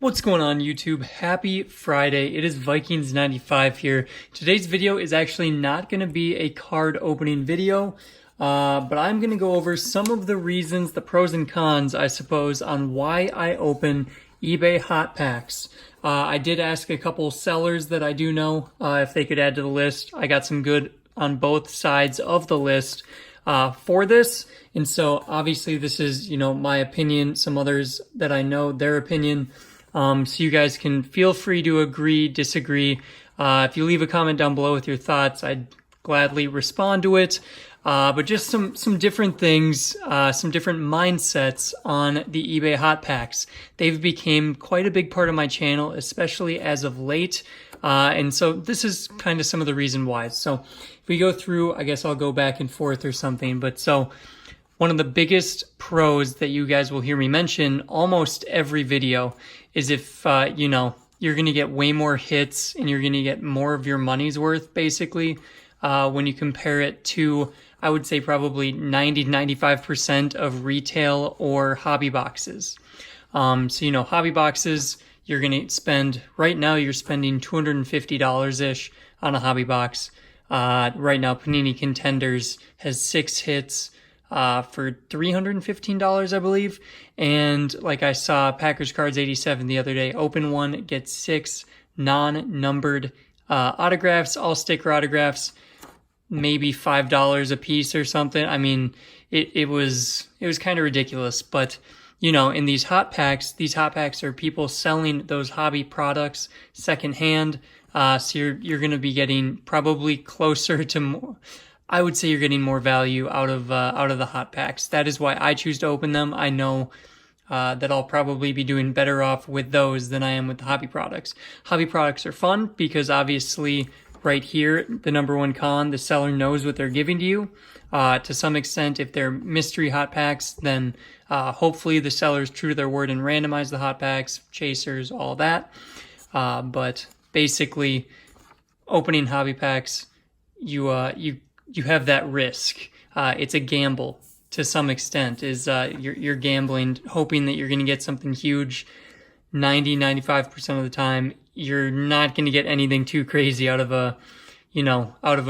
What's going on YouTube? Happy Friday. It is Vikings95 here. Today's video is actually not going to be a card opening video, but I'm going to go over some of the reasons, the pros and cons, I suppose, on why I open eBay hot packs. I did ask a couple sellers that I do know if they could add to the list. I got some good on both sides of the list for this. And so obviously this is, my opinion, some others that I know, their opinion. So you guys can feel free to agree, disagree. If you leave a comment down below with your thoughts, I'd gladly respond to it. But just some different things, some different mindsets on the eBay hot packs. They've become quite a big part of my channel, especially as of late. And so this is kind of some of the reason why. So if we go through, I guess I'll go back and forth or something. But so one of the biggest pros that you guys will hear me mention almost every video is if, you're going to get way more hits and you're going to get more of your money's worth, basically, when you compare it to, I would say probably 90-95% of retail or hobby boxes. Hobby boxes, you're going to spend, right now you're spending $250-ish on a hobby box. Right now, Panini Contenders has 6 hits for $315, I believe. And like I saw Packers Cards 87 the other day, open one, get 6 non-numbered autographs, all sticker autographs, maybe $5 a piece or something. I mean, it was kind of ridiculous. But in these hot packs are people selling those hobby products secondhand. So you're going to be getting probably closer to more. I would say you're getting more value out of the hot packs. That is why I choose to open them. I know that I'll probably be doing better off with those than I am with the hobby products. Hobby products are fun because obviously right here, the number one con, the seller knows what they're giving to you. To some extent, if they're mystery hot packs, then hopefully the seller is true to their word and randomize the hot packs, chasers, all that. But basically, opening hobby packs, you have that risk. It's a gamble to some extent. You're gambling, hoping that you're going to get something huge. 90-95% of the time, you're not going to get anything too crazy out of a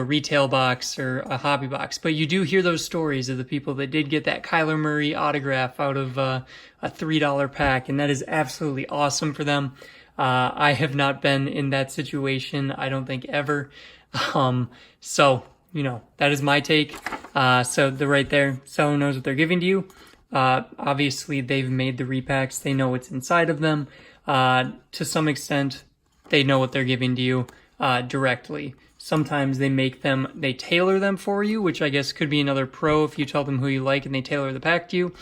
retail box or a hobby box. But you do hear those stories of the people that did get that Kyler Murray autograph out of a $3 pack, and that is absolutely awesome for them. I have not been in that situation, I don't think ever. That is my take. So right there, seller knows what they're giving to you. Obviously, they've made the repacks. They know what's inside of them. To some extent, they know what they're giving to you directly. Sometimes they tailor them for you, which I guess could be another pro if you tell them who you like and they tailor the pack to you.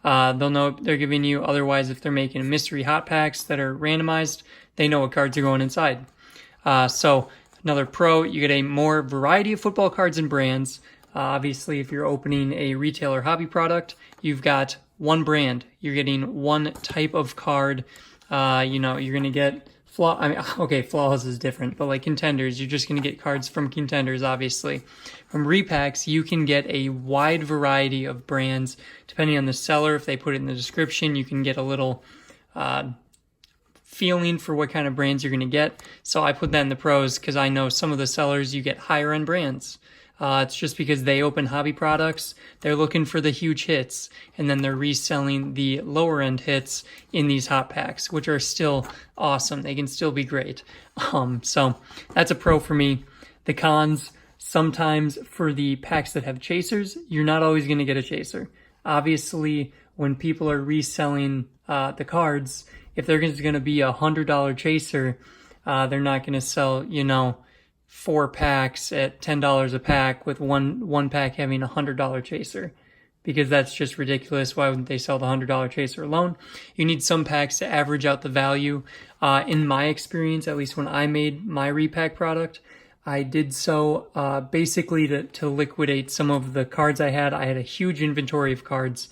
They'll know what they're giving you. Otherwise, if they're making mystery hot packs that are randomized, they know what cards are going inside. Another pro, you get a more variety of football cards and brands. Obviously, if you're opening a retail or hobby product, you've got one brand. You're getting one type of card. You're going to get Flawless is different, but like Contenders, you're just going to get cards from Contenders, obviously. From repacks, you can get a wide variety of brands. Depending on the seller, if they put it in the description, you can get a little feeling for what kind of brands you're going to get. So I put that in the pros because I know some of the sellers, you get higher end brands. It's just because they open hobby products, they're looking for the huge hits, and then they're reselling the lower end hits in these hot packs, which are still awesome. They can still be great. So that's a pro for me. The cons, sometimes for the packs that have chasers, you're not always going to get a chaser. Obviously, when people are reselling the cards, if there's going to be a $100 chaser, they're not going to sell, 4 packs at $10 a pack with one pack having a $100 chaser, because that's just ridiculous. Why wouldn't they sell the $100 chaser alone? You need some packs to average out the value. In my experience, at least when I made my repack product, I did so basically to liquidate some of the cards I had. I had a huge inventory of cards,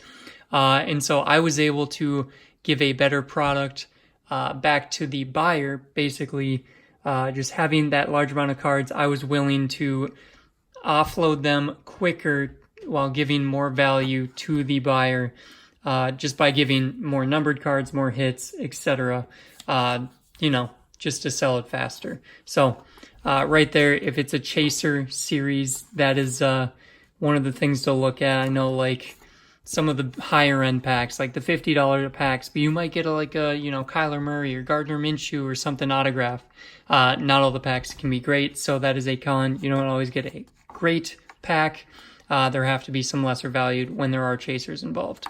and so I was able to give a better product back to the buyer. Basically, just having that large amount of cards, I was willing to offload them quicker while giving more value to the buyer, just by giving more numbered cards, more hits, etc. you know, just to sell it faster. So right there, if it's a chaser series, that is one of the things to look at. I know like some of the higher end packs, like the $50 packs, but you might get like a, you know, Kyler Murray or Gardner Minshew or something autographed. Not all the packs can be great, so that is a con. You don't always get a great pack. There have to be some lesser valued when there are chasers involved.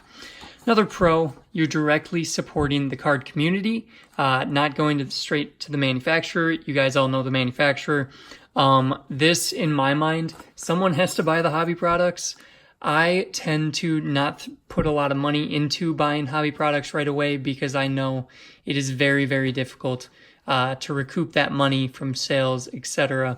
Another pro, you're directly supporting the card community, not going straight to the manufacturer. You guys all know the manufacturer. This, in my mind, someone has to buy the hobby products. I tend to not put a lot of money into buying hobby products right away because I know it is very, very difficult to recoup that money from sales, etc.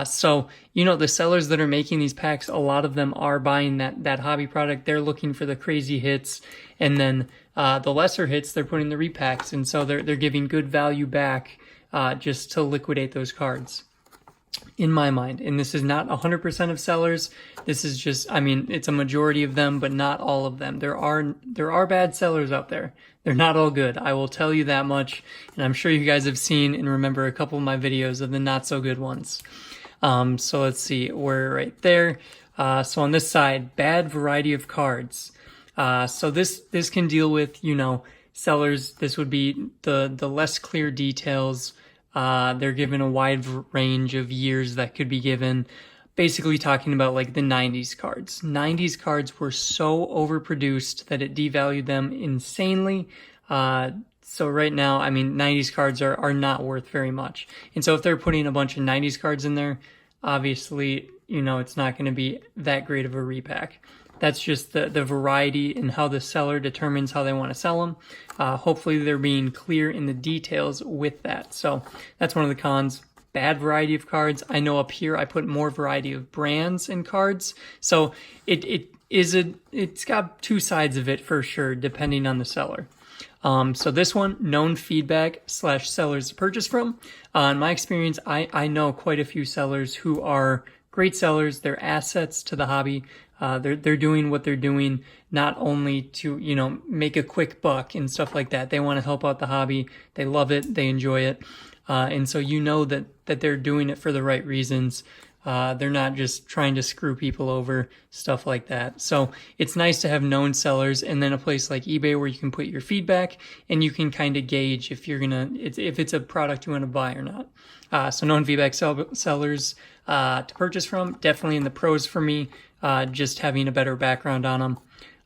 So, you know, the sellers that are making these packs, a lot of them are buying that hobby product. They're looking for the crazy hits, and then the lesser hits, they're putting the repacks, and so they're giving good value back just to liquidate those cards. In my mind, and this is not 100% of sellers. This is just, I mean, it's a majority of them, but not all of them. There are bad sellers out there. They're not all good. I will tell you that much. And I'm sure you guys have seen and remember a couple of my videos of the not so good ones. So let's see, we're right there. So on this side, bad variety of cards. So this can deal with, you know, sellers. This would be the less clear details. They're given a wide range of years that could be given. Basically talking about like the 90s cards. 90s cards were so overproduced that it devalued them insanely. So right now, I mean, 90s cards are not worth very much. And so if they're putting a bunch of 90s cards in there, obviously, you know, it's not going to be that great of a repack. That's just the variety and how the seller determines how they want to sell them. Hopefully they're being clear in the details with that. So that's one of the cons. Bad variety of cards. I know up here I put more variety of brands in cards. So it's got two sides of it for sure, depending on the seller. So this one, known feedback / sellers to purchase from. In my experience, I know quite a few sellers who are great sellers. They're assets to the hobby. They're doing what they're doing not only to, you know, make a quick buck and stuff like that. They want to help out the hobby. They love it. They enjoy it. And so you know that they're doing it for the right reasons. They're not just trying to screw people over, stuff like that. So it's nice to have known sellers, and then a place like eBay where you can put your feedback and you can kind of gauge if if it's a product you want to buy or not. So known feedback sellers to purchase from, definitely in the pros for me, just having a better background on them.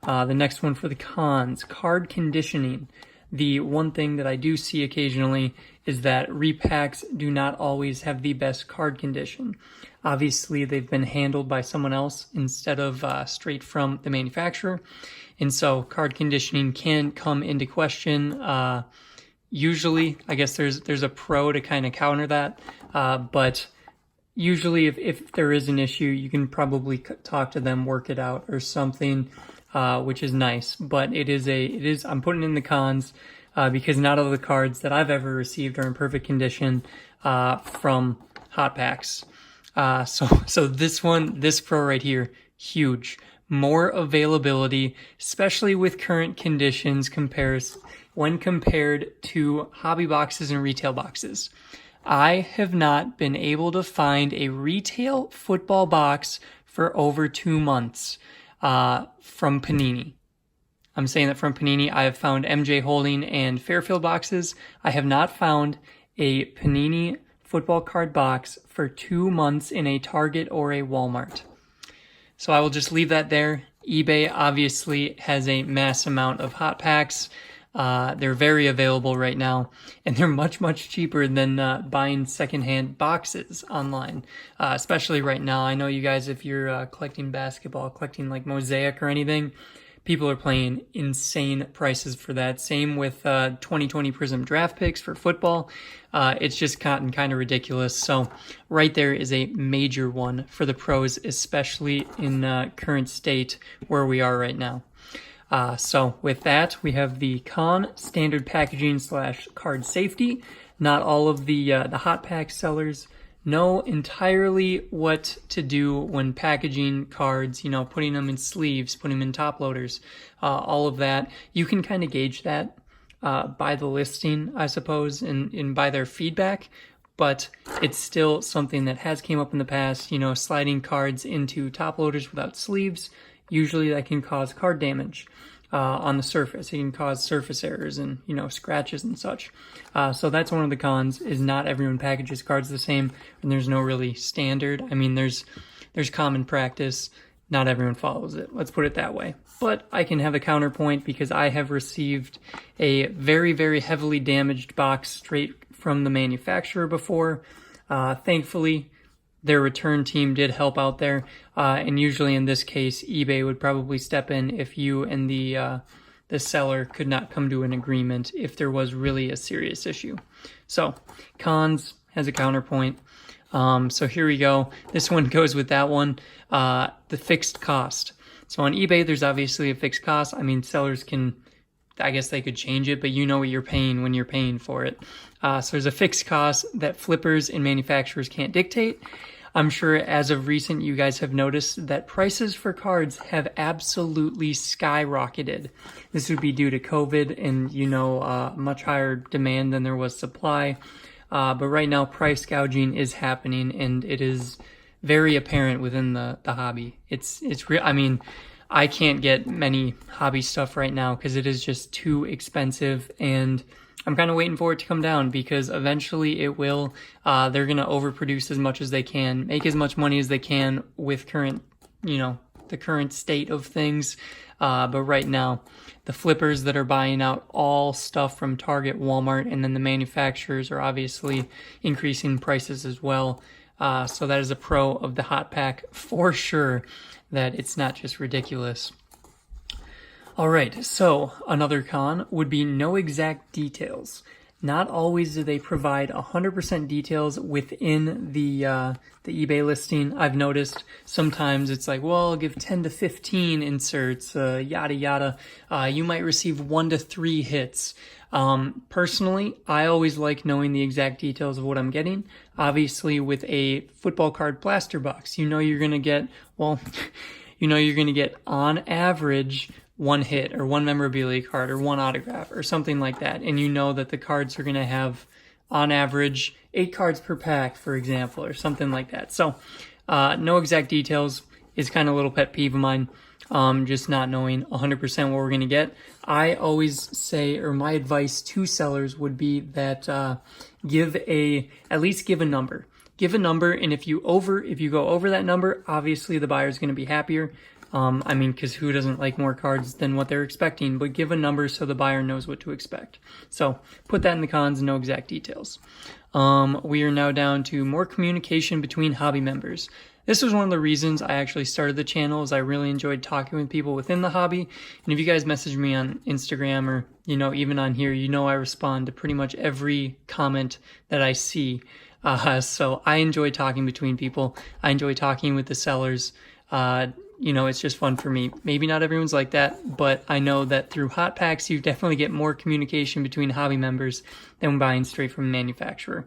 The next one for the cons, card conditioning. The one thing that I do see occasionally is that repacks do not always have the best card condition. Obviously, they've been handled by someone else instead of straight from the manufacturer. And so card conditioning can come into question. Usually, I guess there's a pro to kind of counter that. But usually if there is an issue, you can probably talk to them, work it out or something. Which is nice, but I'm putting in the cons, because not all the cards that I've ever received are in perfect condition, from hot packs. So this pro right here, huge. More availability, especially with current conditions when compared to hobby boxes and retail boxes. I have not been able to find a retail football box for over 2 months. From Panini. I'm saying that from Panini. I have found MJ Holding and Fairfield boxes. I have not found a Panini football card box for 2 months in a Target or a Walmart. So I will just leave that there. eBay obviously has a mass amount of hot packs. They're very available right now, and they're much, much cheaper than buying secondhand boxes online, especially right now. I know you guys, if you're collecting basketball, collecting like Mosaic or anything, people are paying insane prices for that. Same with 2020 Prism draft picks for football. It's just gotten kind of ridiculous. So right there is a major one for the pros, especially in current state where we are right now. So with that, we have the con, standard packaging / card safety. Not all of the hot pack sellers know entirely what to do when packaging cards, you know, putting them in sleeves, putting them in top loaders, all of that. You can kind of gauge that. by the listing, I suppose, and by their feedback. But it's still something that has came up in the past, you know, sliding cards into top loaders without sleeves. Usually that can cause card damage on the surface. It can cause surface errors and, you know, scratches and such. So that's one of the cons, is not everyone packages cards the same, and there's no really standard. I mean, there's common practice. Not everyone follows it. Let's put it that way. But I can have a counterpoint because I have received a very, very heavily damaged box straight from the manufacturer before. Thankfully, their return team did help out there. And usually in this case, eBay would probably step in if you and the seller could not come to an agreement if there was really a serious issue. So cons has a counterpoint. So here we go. This one goes with that one. The fixed cost. So on eBay, there's obviously a fixed cost. I mean, sellers can, I guess they could change it, but you know what you're paying when you're paying for it. So there's a fixed cost that flippers and manufacturers can't dictate. I'm sure as of recent, you guys have noticed that prices for cards have absolutely skyrocketed. This would be due to COVID and, you know, much higher demand than there was supply. But right now, price gouging is happening, and it is very apparent within the hobby. It's real. I mean, I can't get many hobby stuff right now because it is just too expensive, and I'm kind of waiting for it to come down because eventually it will. They're going to overproduce as much as they can, make as much money as they can with current, you know, the current state of things. But right now, the flippers that are buying out all stuff from Target, Walmart, and then the manufacturers are obviously increasing prices as well. So that is a pro of the hot pack for sure, that it's not just ridiculous. All right, so another con would be no exact details. Not always do they provide 100% details within the eBay listing. I've noticed sometimes it's like, well, I'll give 10 to 15 inserts, yada yada. You might receive 1 to 3 hits. Personally, I always like knowing the exact details of what I'm getting. Obviously, with a football card blaster box, you know you're going to get, well, you know you're going to get on average 1 hit or 1 memorabilia card or 1 autograph or something like that. And you know that the cards are going to have on average 8 cards per pack, for example, or something like that. So no exact details is kind of a little pet peeve of mine. Just not knowing 100% what we're going to get. I always say, or my advice to sellers would be that at least give a number. Give a number, and if you go over that number, obviously the buyer's going to be happier. I mean, because who doesn't like more cards than what they're expecting? But give a number so the buyer knows what to expect. So put that in the cons, no exact details. We are now down to more communication between hobby members. This was one of the reasons I actually started the channel, is I really enjoyed talking with people within the hobby. And if you guys message me on Instagram or, you know, even on here, you know I respond to pretty much every comment that I see. So I enjoy talking between people. I enjoy talking with the sellers. You know, it's just fun for me. Maybe not everyone's like that, but I know that through hot packs, you definitely get more communication between hobby members than buying straight from a manufacturer.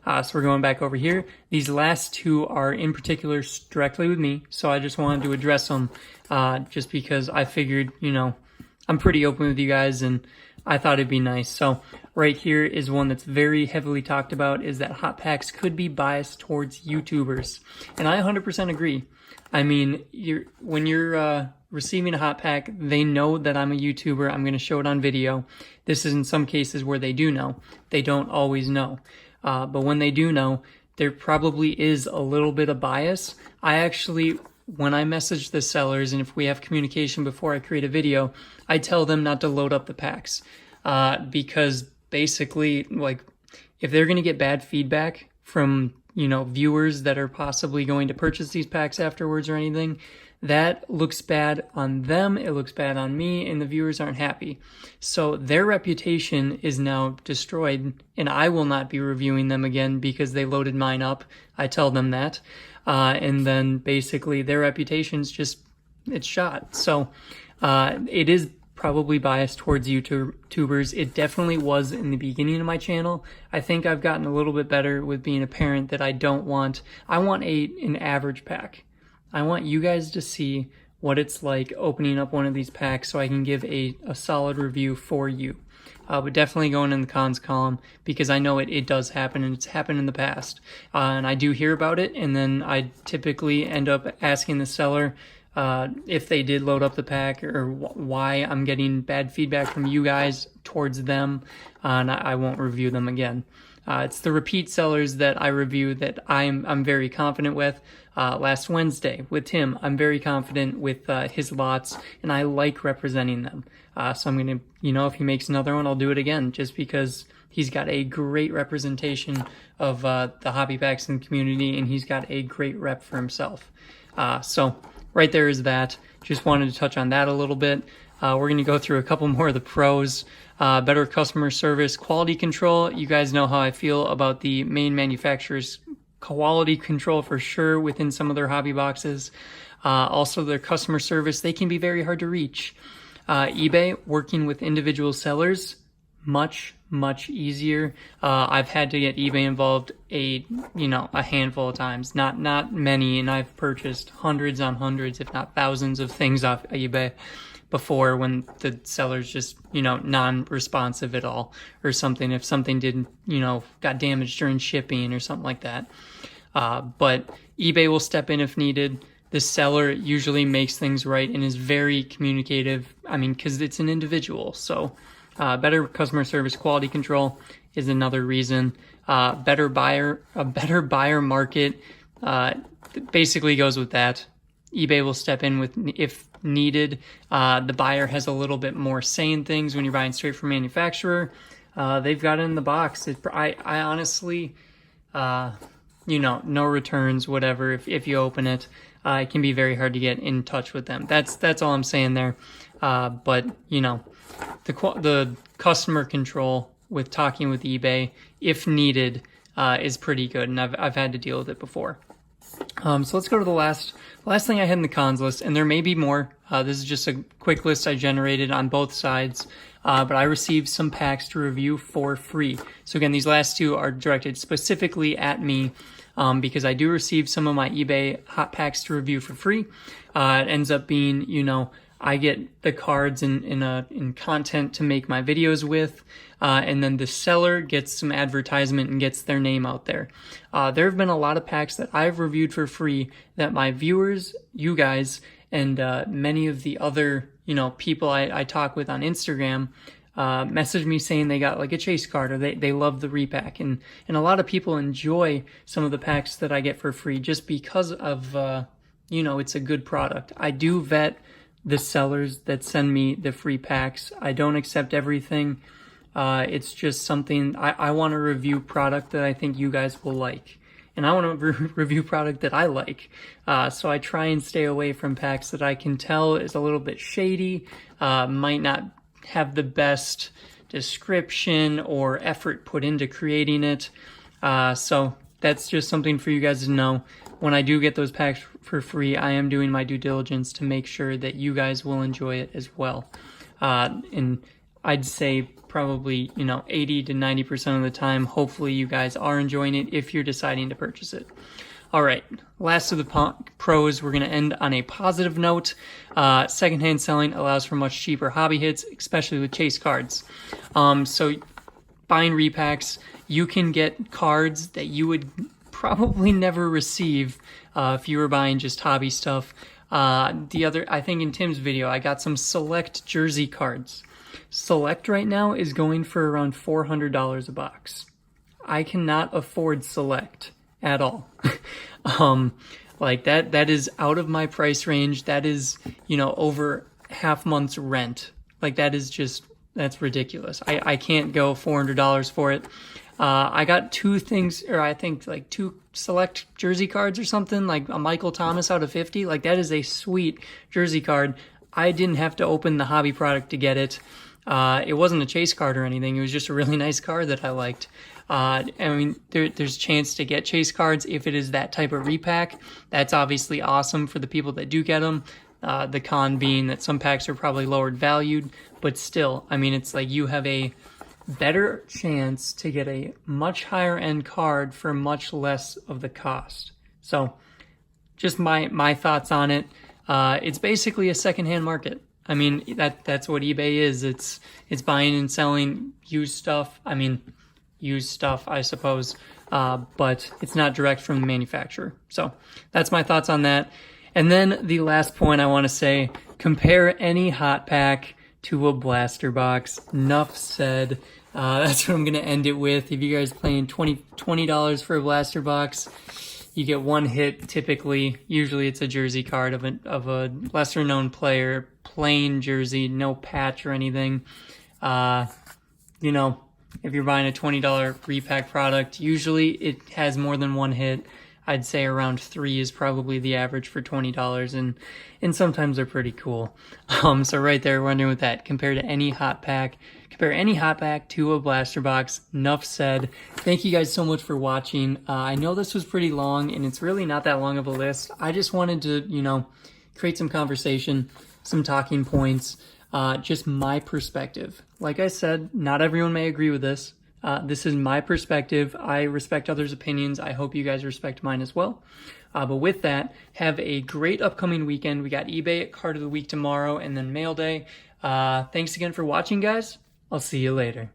So we're going back over here. These last two are in particular directly with me, so I just wanted to address them just because I figured, you know, I'm pretty open with you guys and I thought it'd be nice. So right here is one that's very heavily talked about, is that hot packs could be biased towards YouTubers. And I 100% agree. I mean, when you're receiving a hot pack, they know that I'm a YouTuber. I'm going to show it on video. This is in some cases where they do know. They don't always know. But when they do know, there probably is a little bit of bias. I actually, when I message the sellers and if we have communication before I create a video, I tell them not to load up the packs. Because basically, like, if they're going to get bad feedback from, you know, viewers that are possibly going to purchase these packs afterwards or anything, that looks bad on them, it looks bad on me, and the viewers aren't happy. So their reputation is now destroyed, and I will not be reviewing them again because they loaded mine up. I tell them that. And then basically their reputation's just, it's shot. So it is probably biased towards YouTubers. It definitely was in the beginning of my channel. I think I've gotten a little bit better with being a parent that I want an average pack. I want you guys to see what it's like opening up one of these packs so I can give a solid review for you. But definitely going in the cons column, because I know it does happen, and it's happened in the past. And I do hear about it, and then I typically end up asking the seller if they did load up the pack, or why I'm getting bad feedback from you guys towards them, and I won't review them again. It's the repeat sellers that I review that I'm very confident with. Last Wednesday with Tim, I'm very confident with his lots, and I like representing them. So I'm going to, if he makes another one, I'll do it again, just because he's got a great representation of the hobby packs in the community, and he's got a great rep for himself. So right there is that. Just wanted to touch on that a little bit. We're going to go through a couple more of the pros. Better customer service, quality control. You guys know how I feel about the main manufacturer's quality control for sure within some of their hobby boxes. Also, their customer service, they can be very hard to reach. eBay, working with individual sellers, much easier. I've had to get eBay involved a handful of times, not many, and I've purchased hundreds on hundreds, if not thousands of things off eBay before, when the seller's just, non-responsive at all or something, if something didn't, got damaged during shipping or something like that. But eBay will step in if needed. The seller usually makes things right and is very communicative. Because it's an individual. So better customer service, quality control is another reason. A better buyer market basically goes with that. eBay will step in if needed. The buyer has a little bit more say in things when you're buying straight from manufacturer. They've got it in the box. I honestly, no returns, whatever. If you open it, it can be very hard to get in touch with them. That's all I'm saying there. But the customer control with talking with eBay, if needed, is pretty good, and I've had to deal with it before. So let's go to the last thing I had in the cons list, and there may be more. This is just a quick list I generated on both sides, but I received some packs to review for free. So again, these last two are directed specifically at me, because I do receive some of my eBay hot packs to review for free. It ends up being, I get the cards in content to make my videos with, and then the seller gets some advertisement and gets their name out there. There have been a lot of packs that I've reviewed for free that my viewers, you guys, and many of the other people I talk with on Instagram message me saying they got like a chase card, or they love the repack, and a lot of people enjoy some of the packs that I get for free just because of it's a good product. I do vet the sellers that send me the free packs. I don't accept everything. It's just something I want to review product that I think you guys will like, and I want to review product that I like. So I try and stay away from packs that I can tell is a little bit shady, might not have the best description or effort put into creating it. So that's just something for you guys to know. When I do get those packs for free, I am doing my due diligence to make sure that you guys will enjoy it as well. And I'd say probably, 80 to 90% of the time, hopefully you guys are enjoying it if you're deciding to purchase it. All right, last of the pros, we're going to end on a positive note. Secondhand selling allows for much cheaper hobby hits, especially with chase cards. So buying repacks, you can get cards that you would probably never receive if you were buying just hobby stuff. I think in Tim's video, I got some select jersey cards. Select right now is going for around $400 a box. I cannot afford Select at all. Like that is out of my price range. That is, over half month's rent. Like that's ridiculous. I can't go $400 for it. I got two things, or I think like two select jersey cards or something, like a Michael Thomas out of 50. Like that is a sweet jersey card. I didn't have to open the hobby product to get it. It wasn't a chase card or anything. It was just a really nice card that I liked. There's a chance to get chase cards if it is that type of repack. That's obviously awesome for the people that do get them. The con being that some packs are probably lowered valued, but still, it's like you have a better chance to get a much higher end card for much less of the cost. So just my thoughts on it. it's basically a secondhand market. I mean, that's what eBay is. It's buying and selling used stuff. I mean, used stuff, I suppose, but it's not direct from the manufacturer. So that's my thoughts on that. And then the last point I want to say, compare any hot pack to a blaster box. Enough said. That's what I'm going to end it with. If you guys paying $20 for a blaster box, you get one hit typically. Usually it's a jersey card of a lesser known player, plain jersey, no patch or anything. You know, if you're buying a $20 repack product, usually it has more than one hit. I'd say around 3 is probably the average for $20, and sometimes they're pretty cool. So right there, wondering with that, compared to any hot pack, compare any hot pack to a blaster box. Enough said. Thank you guys so much for watching. I know this was pretty long, and it's really not that long of a list. I just wanted to, you know, create some conversation, some talking points, just my perspective. Like I said, not everyone may agree with this. This is my perspective. I respect others' opinions. I hope you guys respect mine as well. But with that, have a great upcoming weekend. We got eBay at Card of the Week tomorrow and then Mail Day. Thanks again for watching, guys. I'll see you later.